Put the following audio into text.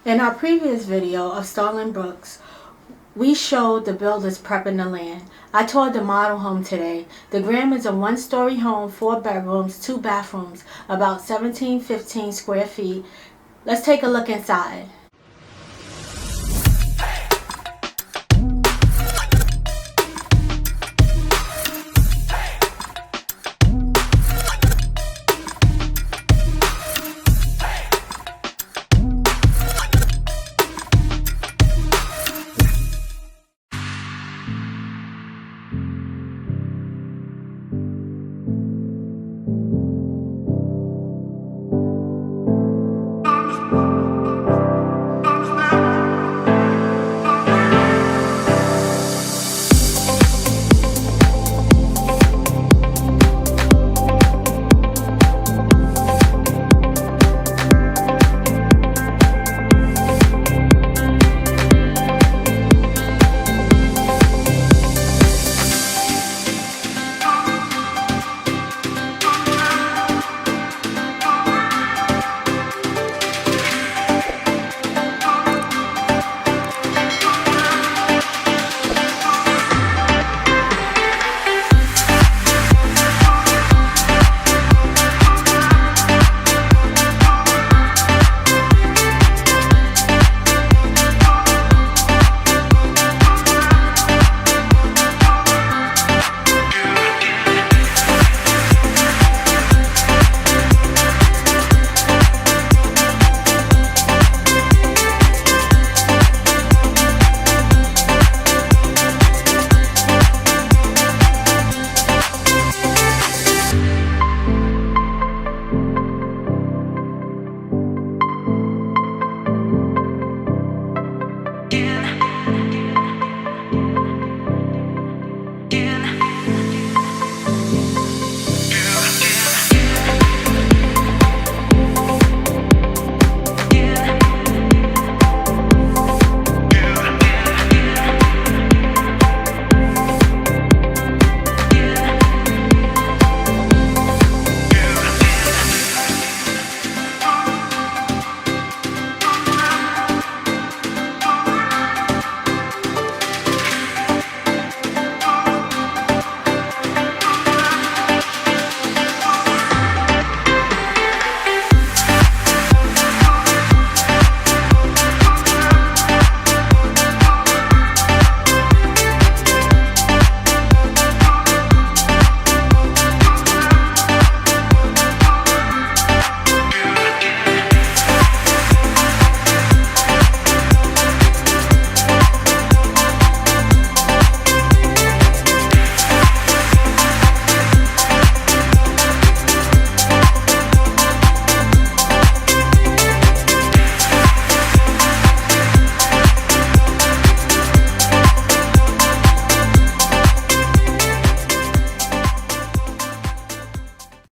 In our previous video of Stallings Brooks, we showed the builders prepping the land. I toured the model home today. The Graham is a one-story home, 4 bedrooms, 2 bathrooms, about 17-15 square feet. Let's take a look inside.